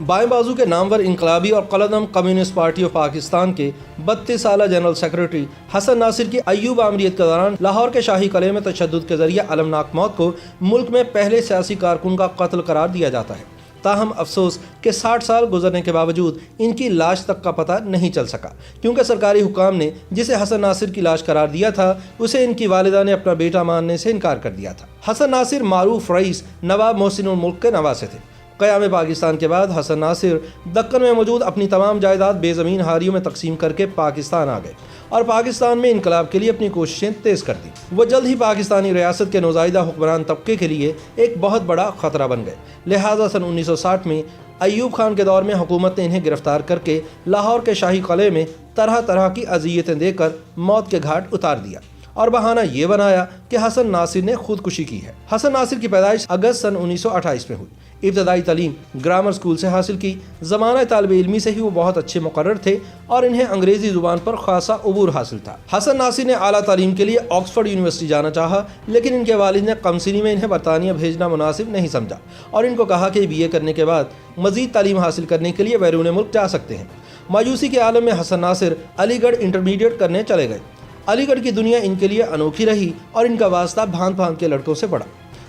بائیں بازو کے نامور انقلابی اور قلعدم کمیونسٹ پارٹی آف پاکستان کے 32 سالہ جنرل سیکرٹری حسن ناصر کی ایوب آمریت کے دوران لاہور کے شاہی قلعے میں تشدد کے ذریعے المناک موت کو ملک میں پہلے سیاسی کارکن کا قتل قرار دیا جاتا ہے۔ تاہم افسوس کہ 60 سال گزرنے کے باوجود ان کی لاش تک کا پتہ نہیں چل سکا، کیونکہ سرکاری حکام نے جسے حسن ناصر کی لاش قرار دیا تھا اسے ان کی والدہ نے اپنا بیٹا ماننے سے انکار کر دیا تھا۔ حسن ناصر معروف رئیس نواب محسن الملک کے نواسے تھے۔ قیام پاکستان کے بعد حسن ناصر دکن میں موجود اپنی تمام جائیداد بے زمین ہاریوں میں تقسیم کر کے پاکستان آ گئے اور پاکستان میں انقلاب کے لیے اپنی کوششیں تیز کر دی۔ وہ جلد ہی پاکستانی ریاست کے نوزائیدہ حکمران طبقے کے لیے ایک بہت بڑا خطرہ بن گئے، لہٰذا سن 1960 میں ایوب خان کے دور میں حکومت نے انہیں گرفتار کر کے لاہور کے شاہی قلعے میں طرح طرح کی اذیتیں دے کر موت کے گھاٹ اتار دیا اور بہانہ یہ بنایا کہ حسن ناصر نے خودکشی کی ہے۔ حسن ناصر کی پیدائش اگست سن 1928 میں ہوئی۔ ابتدائی تعلیم گرامر اسکول سے حاصل کی۔ زمانہ طالب علمی سے ہی وہ بہت اچھے مقرر تھے اور انہیں انگریزی زبان پر خاصا عبور حاصل تھا۔ حسن ناصر نے اعلیٰ تعلیم کے لیے آکسفورڈ یونیورسٹی جانا چاہا، لیکن ان کے والد نے کم سنی میں انہیں برطانیہ بھیجنا مناسب نہیں سمجھا اور ان کو کہا کہ BA کرنے کے بعد مزید تعلیم حاصل کرنے کے لیے بیرون ملک جا سکتے ہیں۔ مایوسی کے عالم میں حسن ناصر علی گڑھ انٹرمیڈیٹ کرنے چلے گئے۔ علی گڑھ کی دنیا ان کے لیے انوکھی رہی اور ان کا واسطہ بھانت بھانت کے لڑکوں سے پڑا۔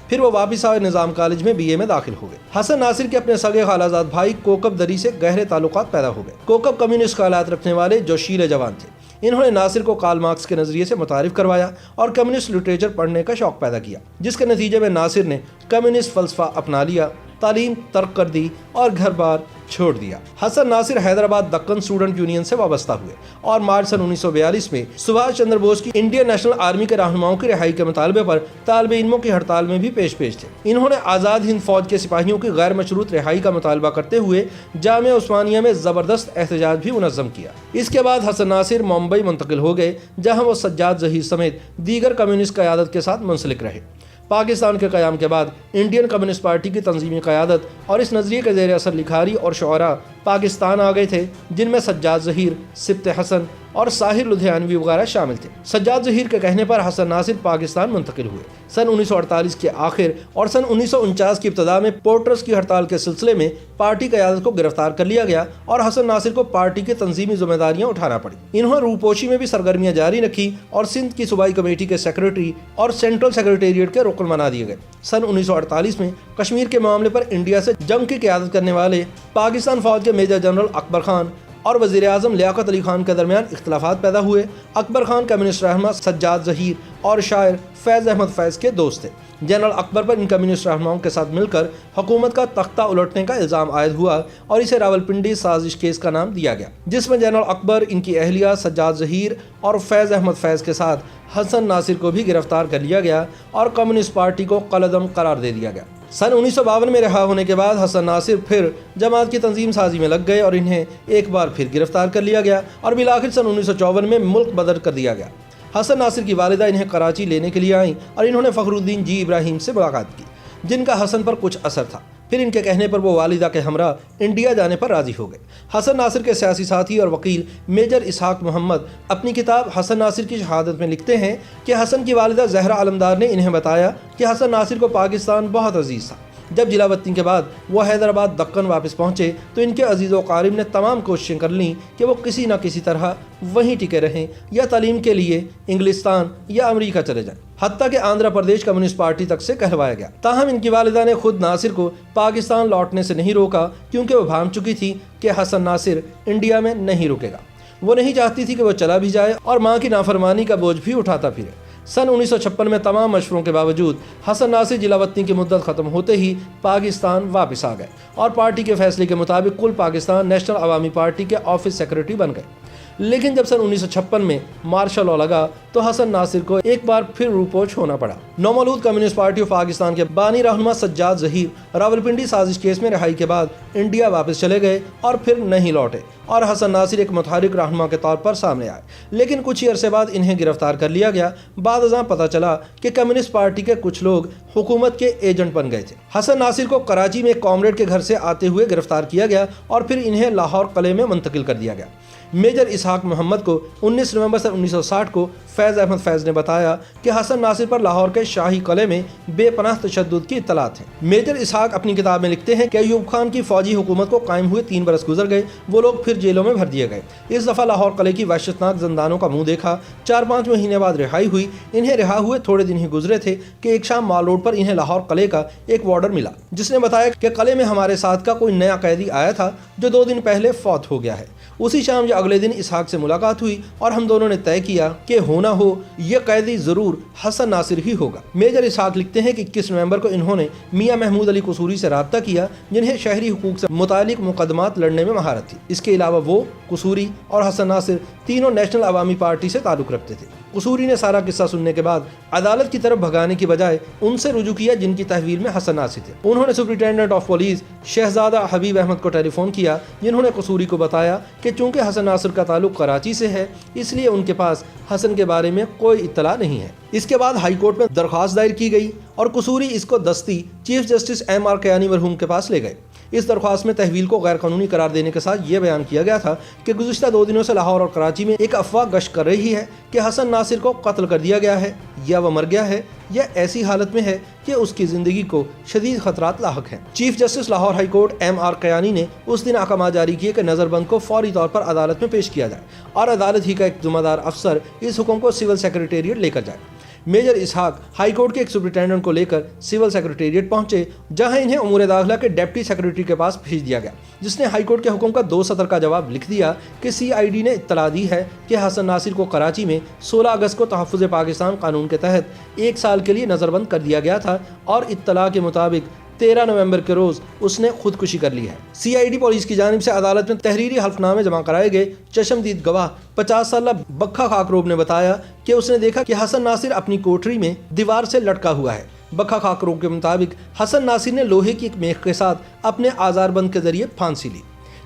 پھر وہ واپس آئے نظام کالج میں BA میں داخل ہو گئے۔ حسن ناصر کے اپنے سگے خالہ زاد بھائی کوکب دری سے گہرے تعلقات پیدا ہو گئے۔ کوکب کمیونسٹ خیالات رکھنے والے جوشیل جوان تھے۔ انہوں نے ناصر کو کارل مارکس کے نظریے سے متعارف کروایا اور کمیونسٹ لٹریچر پڑھنے کا شوق پیدا کیا، جس کے نتیجے میں ناصر نے کمیونسٹ فلسفہ اپنا لیا، تعلیم ترک کر دی اور گھر بار چھوڑ دیا۔ حسن ناصر حیدرآباد دکن اسٹوڈنٹ یونین سے وابستہ ہوئے اور مارچ سن 1942 میں سبھاش چندر بوس کی انڈین نیشنل آرمی کے رہنماؤں کی رہائی کے مطالبے پر طالب علموں کی ہڑتال میں بھی پیش تھے۔ انہوں نے آزاد ہند فوج کے سپاہیوں کی غیر مشروط رہائی کا مطالبہ کرتے ہوئے جامعہ عثمانیہ میں زبردست احتجاج بھی منظم کیا۔ اس کے بعد حسن ناصر ممبئی منتقل ہو گئے، جہاں وہ سجاد ظہیر سمیت دیگر کمیونسٹ قیادت کے ساتھ منسلک رہے۔ پاکستان کے قیام کے بعد انڈین کمیونسٹ پارٹی کی تنظیمی قیادت اور اس نظریے کے زیر اثر لکھاری اور شعراء پاکستان آ گئے تھے، جن میں سجاد ظہیر، سبط حسن اور ساحر لدھیانوی وغیرہ شامل تھے۔ سجاد ظہیر کے کہنے پر حسن ناصر پاکستان منتقل ہوئے۔ سن 1948 کے آخر اور سن 1949 کی ابتدا میں پورٹرز کی ہڑتال کے سلسلے میں پارٹی قیادت کو گرفتار کر لیا گیا اور حسن ناصر کو پارٹی کی تنظیمی ذمہ داریاں اٹھانا پڑی۔ انہوں نے روپوشی میں بھی سرگرمیاں جاری رکھی اور سندھ کی صوبائی کمیٹی کے سیکرٹری اور سینٹرل سیکرٹریٹ کے رکن بنا دیے گئے۔ سن 1948 میں کشمیر کے معاملے پر انڈیا سے جنگ کی قیادت کرنے والے پاکستان فوج کے میجر جنرل اکبر خان اور وزیر اعظم لیاقت علی خان کے درمیان اختلافات پیدا ہوئے۔ اکبر خان کمیونسٹ رہنما سجاد ظہیر اور شاعر فیض احمد فیض کے دوست تھے۔ جنرل اکبر پر ان کمیونسٹ رہنماؤں کے ساتھ مل کر حکومت کا تختہ الٹنے کا الزام عائد ہوا اور اسے راولپنڈی سازش کیس کا نام دیا گیا، جس میں جنرل اکبر، ان کی اہلیہ سجاد ظہیر اور فیض احمد فیض کے ساتھ حسن ناصر کو بھی گرفتار کر لیا گیا اور کمیونسٹ پارٹی کو قلعدم قرار دے دیا گیا۔ سن 1952 میں رہا ہونے کے بعد حسن ناصر پھر جماعت کی تنظیم سازی میں لگ گئے اور انہیں ایک بار پھر گرفتار کر لیا گیا اور بالآخر سن 1954 میں ملک بدر کر دیا گیا۔ حسن ناصر کی والدہ انہیں کراچی لینے کے لیے آئیں اور انہوں نے فخر الدین جی ابراہیم سے ملاقات کی، جن کا حسن پر کچھ اثر تھا۔ پھر ان کے کہنے پر وہ والدہ کے ہمراہ انڈیا جانے پر راضی ہو گئے۔ حسن ناصر کے سیاسی ساتھی اور وکیل میجر اسحاق محمد اپنی کتاب حسن ناصر کی شہادت میں لکھتے ہیں کہ حسن کی والدہ زہرا علمدار نے انہیں بتایا کہ حسن ناصر کو پاکستان بہت عزیز تھا۔ جب جلا وطنی کے بعد وہ حیدرآباد دکن واپس پہنچے تو ان کے عزیز و قارب نے تمام کوششیں کر لیں کہ وہ کسی نہ کسی طرح وہیں ٹکے رہیں یا تعلیم کے لیے انگلستان یا امریکہ چلے جائیں، حتیٰ کہ آندھرا پردیش کمیونسٹ پارٹی تک سے کہلوایا گیا۔ تاہم ان کی والدہ نے خود ناصر کو پاکستان لوٹنے سے نہیں روکا، کیونکہ وہ بھان چکی تھی کہ حسن ناصر انڈیا میں نہیں رکے گا۔ وہ نہیں چاہتی تھی کہ وہ چلا بھی جائے اور ماں کی نافرمانی کا بوجھ بھی اٹھاتا پھرے۔ سن 1956 میں تمام مشوروں کے باوجود حسن ناصر جلا وطنی کی مدت ختم ہوتے ہی پاکستان واپس آ گئے اور پارٹی کے فیصلے کے مطابق کل پاکستان نیشنل عوامی پارٹی کے آفس سیکرٹری بن گئے۔ لیکن جب سن 1956 میں مارشل لاء لگا تو حسن ناصر کو ایک بار پھر روپوش ہونا پڑا۔ نومولود کمیونسٹ پارٹی آف پاکستان کے بانی رہنما سجاد ظہیر راولپنڈی سازش کیس میں رہائی کے بعد انڈیا واپس چلے گئے اور پھر نہیں لوٹے اور حسن ناصر ایک متحرک رہنما کے طور پر سامنے آئے، لیکن کچھ ہی عرصے بعد انہیں گرفتار کر لیا گیا۔ بعد ازاں پتہ چلا کہ کمیونسٹ پارٹی کے کچھ لوگ حکومت کے ایجنٹ بن گئے تھے۔ حسن ناصر کو کراچی میں ایک کامریڈ کے گھر سے آتے ہوئے گرفتار کیا گیا اور پھر انہیں لاہور قلعے میں منتقل کر دیا گیا۔ मेजर इसहाक मोहम्मद को 19 नवंबर सन 1960 को फैज़ अहमद फैज़ ने बताया कि हसन नासिर पर लाहौर के शाही कले में बेपनाह तशद्दुद की इत्तलात हैं। मेजर इसहाक अपनी किताब में लिखते हैं कि अयूब खान की फौजी हुकूमत को कायम हुए 3 बरस गुजर गए, वो लोग फिर जेलों में भर दिए गए। इस दफ़ा लाहौर कले की वहशतनाक जंदानों का मुंह देखा। 4-5 महीने बाद रिहाई हुई। इन्हें रिहा हुए थोड़े दिन ही गुजरे थे कि एक शाम माल रोड पर इन्हें लाहौर कले का एक वार्डर मिला, जिसने बताया कि कले में हमारे साथ का कोई नया कैदी आया था जो 2 दिन पहले फौत हो गया है। उसी शाम या अगले दिन इसहाक से मुलाकात हुई और हम दोनों ने तय किया कि हो ना हो ये कैदी जरूर हसन नासिर ही होगा। मेजर इसहाक लिखते हैं कि 21 नवंबर को इन्होंने मियां महमूद अली कसूरी से राब्ता किया, जिन्हें शहरी हुकूक से मुतालिक मुकदमात लड़ने में महारत थी। इसके अलावा वो, कसूरी और हसन नासिर तीनों नेशनल अवामी पार्टी से ताल्लुक़ रखते थे। कसूरी ने सारा किस्सा सुनने के बाद अदालत की तरफ भगाने की बजाय उनसे रुजू किया जिनकी तहवील में हसन नासिर थे। उन्होंने सुपरिटेंडेंट ऑफ पुलिस शहजादा हबीब अहमद को टेलीफोन किया, जिन्होंने कसूरी को बताया कि चूंकि हसन नासिर का ताल्लुक कराची से है, इसलिए उनके पास हसन के बारे में कोई इत्तला नहीं है। इसके बाद हाई कोर्ट में दरख्वास्त दायर की गई और कसूरी इसको दस्ती चीफ जस्टिस M.R. कयानी मरहूम के पास ले गए। इस दरख्वास्त में तहवील को गैर कानूनी करार देने के साथ ये बयान किया गया था कि गुज़िश्ता 2 दिनों से लाहौर और कराची में एक अफवाह गश्त कर रही है कि हसन नासिर को कत्ल कर दिया गया है, या वह मर गया है, या ऐसी हालत में है कि उसकी ज़िंदगी को शदीद खतरात लाहक हैं। Chief justice Lahore high court M.R. Kayani ने उस दिन अहकाम जारी किए कि नज़रबंद को फौरी तौर पर अदालत में पेश किया जाए और अदालत ही का एक ज़िम्मेदार अफसर इस हुक्म को सिविल सेक्रेटेरिएट लेकर जाए। मेजर इसहाक हाई कोर्ट के एक सुपरिटेंडेंट को लेकर सिविल सेक्रेटेरिएट पहुंचे, जहां इन्हें उमूर दाखिला के डिप्टी सेक्रेटरी के पास भेज दिया गया, जिसने हाई कोर्ट के हुक्म का 2 सतर का जवाब लिख दिया कि CID ने इत्तला दी है कि हसन नासिर को कराची में 16 अगस्त को तहफ़्फ़ुज़ पाकिस्तान कानून के तहत 1 साल के लिए नज़रबंद कर दिया गया था और इत्तला के मुताबिक 13 नवंबर के रोज़ उसने खुदकुशी कर ली है। CID पुलिस की जानिब से अदालत में तहरीरी हल्फनामे जमा कराए गए। चशमदीद गवाह 50 साला बक्खा खाकरोब ने बताया कि उसने देखा कि हसन नासिर अपनी कोठरी में दीवार से लटका हुआ है। बक्खा खाकरोब के मुताबिक हसन नासिर ने लोहे की एक मेख के साथ अपने आज़ारबंद के जरिए फांसी ली।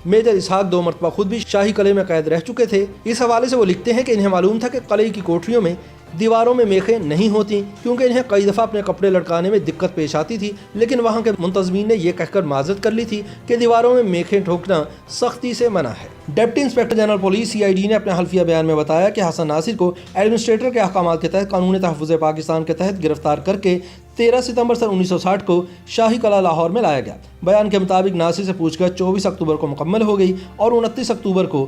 मेजर इसहाक 2 मरतबा खुद भी शाही कले में कैद रह चुके थे। इस हवाले से वो लिखते हैं कि इन्हें मालूम था कि कले की कोठरियों में दीवारों में मेखें नहीं होती, क्योंकि इन्हें कई दफ़ा अपने कपड़े लटकाने में दिक्कत पेश आती थी, लेकिन वहाँ के मुंतज़मीन ने यह कहकर माजरत कर ली थी कि दीवारों में मेखें ठोकना सख्ती से मना है। Deputy inspector general police CID ने अपने हल्फिया बयान में बताया कि हसन नासिर को एडमिनिस्ट्रेटर के अहकामात के तहत कानून तहफ़्फ़ुज़ पाकिस्तान के तहत गिरफ्तार करके 13 सितंबर सन 1960 को शाही कला लाहौर में लाया गया। बयान के मुताबिक नासिर से पूछकर 24 अक्टूबर को मुकम्मल हो गई और 29 अक्टूबर को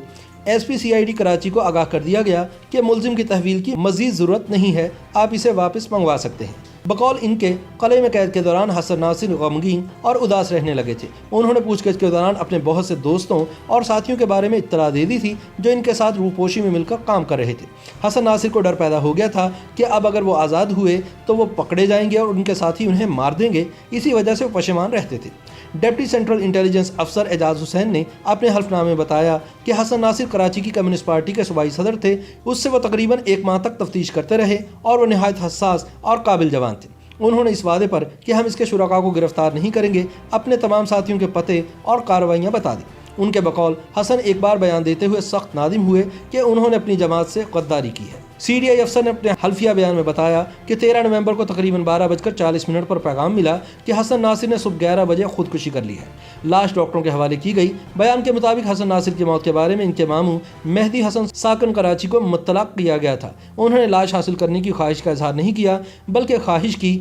SP CID कराची को आगाह कर दिया गया कि मुल्जिम की तहवील की मज़ीद ज़रूरत नहीं है, आप इसे वापस मंगवा सकते हैं। बकौल इनके कले में कैद के दौरान हसन नासिर गमगीन और उदास रहने लगे थे। उन्होंने पूछताछ के दौरान अपने बहुत से दोस्तों और साथियों के बारे में इत्तला दे दी थी जो इनके साथ रूपोशी में मिलकर काम कर रहे थे। हसन नासिर को डर पैदा हो गया था कि अब अगर वो आज़ाद हुए तो वो पकड़े जाएंगे और उनके साथी उन्हें मार देंगे। इसी वजह से वो पशेमान रहते थे। डिप्टी सेंट्रल इंटेलिजेंस अफसर एजाज हुसैन ने अपने हल्फनामे में बताया कि हसन नासिर कराची की कम्युनिस्ट पार्टी के सूबाई सदर थे। उससे वो तकरीबन 1 माह तक तफ्तीश करते रहे और वो नहायत हसास और काबिल जवान थे। उन्होंने इस वादे पर कि हम इसके शुरका को गिरफ्तार नहीं करेंगे अपने तमाम साथियों के पते और कार्रवाइयाँ बता दी। उनके बकौल हसन एक बार बयान देते हुए सख्त नादिम हुए कि उन्होंने अपनी जमात से गद्दारी की है। CDI अफसर ने अपने हल्फिया बयान में बताया कि 13 नवंबर को तकरीबन 12:40 पर पैगाम मिला कि हसन नासिर ने सुबह 11 बजे खुदकुशी कर ली है। लाश डॉक्टरों के हवाले की गई। बयान के मुताबिक हसन नासिर की मौत के बारे में इनके मामू मेहदी हसन साकन कराची को मुत्तला किया गया था। उन्होंने लाश हासिल करने की ख्वाहिश का इजहार नहीं किया, बल्कि ख्वाहिश की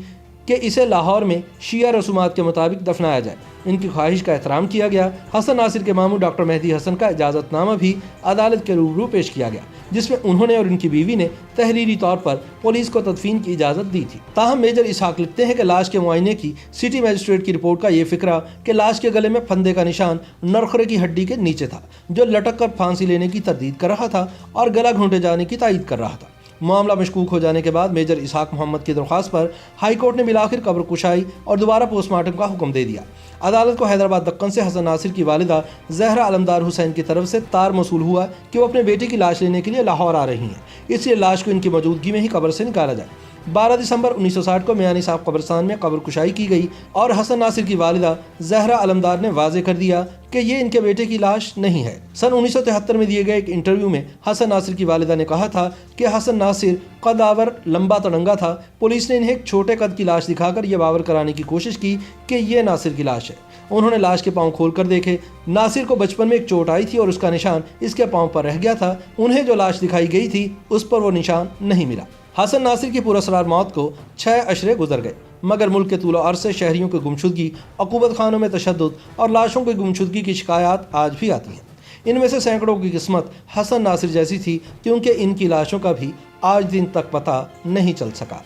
कि इसे लाहौर में शिया रसूमात के मुताबिक दफनाया जाए। इनकी ख्वाहिश का एहतराम किया गया। हसन नासिर के मामू डॉक्टर मेहदी हसन का इजाज़तनामा भी अदालत के रूबरू पेश किया गया, जिसमें उन्होंने और इनकी बीवी ने तहरीरी तौर पर पुलिस को तदफीन की इजाज़त दी थी। ताहम मेजर इसहाक लिखते हैं कि लाश के मुआयने की सिटी मजिस्ट्रेट की रिपोर्ट का ये फिक्रा कि लाश के गले में फंदे का निशान नरखरे की हड्डी के नीचे था, जो लटक कर फांसी लेने की तरदीद कर रहा था और गला घोंटे जाने की तायीद कर रहा था। मामला मशकूक हो जाने के बाद मेजर इसहाक मोहम्मद की दरख्वास्त पर हाई कोर्ट ने बिलाखिर कब्र कुशाई और दोबारा पोस्टमार्टम का हुक्म दे दिया। अदालत को हैदराबाद दक्कन से हसन नासिर की वालिदा जहरा अलमदार हुसैन की तरफ से तार मौसूल हुआ कि वो अपने बेटे की लाश लेने के लिए लाहौर आ रही हैं, इसलिए लाश को इनकी मौजूदगी में ही कब्र से निकाला जाए। 12 दिसंबर 1960 को मियानी साहब कब्रिस्तान में कब्र कुशाई की गई और हसन नासिर की वालिदा जहरा अलमदार ने वाजे कर दिया कि ये इनके बेटे की लाश नहीं है। सन 1973 में दिए गए एक इंटरव्यू में हसन नासिर की वालिदा ने कहा था कि हसन नासिर कदावर लंबा तड़ंगा था। पुलिस ने इन्हें एक छोटे कद की लाश दिखाकर यह बावर कराने की कोशिश की कि ये नासिर की लाश है। उन्होंने लाश के पांव खोलकर देखे। नासिर को बचपन में एक चोट आई थी और उसका निशान इसके पांव पर रह गया था। उन्हें जो लाश दिखाई गई थी उस पर वो निशान नहीं मिला। हसन नासिर की पुरअसरार मौत को 6 अशरे गुजर गए, मगर मुल्क के तूल अरसे शहरियों की गुमशुदगी, अकूबत खानों में तशद्दुद और लाशों की गुमशुदगी की शिकायत आज भी आती हैं। इनमें से सैकड़ों की किस्मत हसन नासिर जैसी थी, क्योंकि इनकी लाशों का भी आज दिन तक पता नहीं चल सका।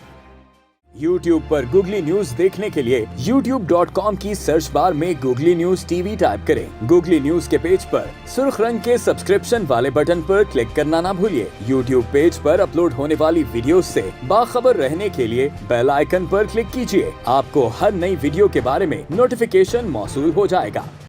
YouTube पर गूगली न्यूज देखने के लिए youtube.com की सर्च बार में गूगली न्यूज टीवी टाइप करें। गूगली न्यूज के पेज पर सुर्ख रंग के सब्सक्रिप्शन वाले बटन पर क्लिक करना ना भूलिए। YouTube पेज पर अपलोड होने वाली वीडियोस से बाखबर रहने के लिए बेल आइकन पर क्लिक कीजिए। आपको हर नई वीडियो के बारे में नोटिफिकेशन मौसूल हो जाएगा।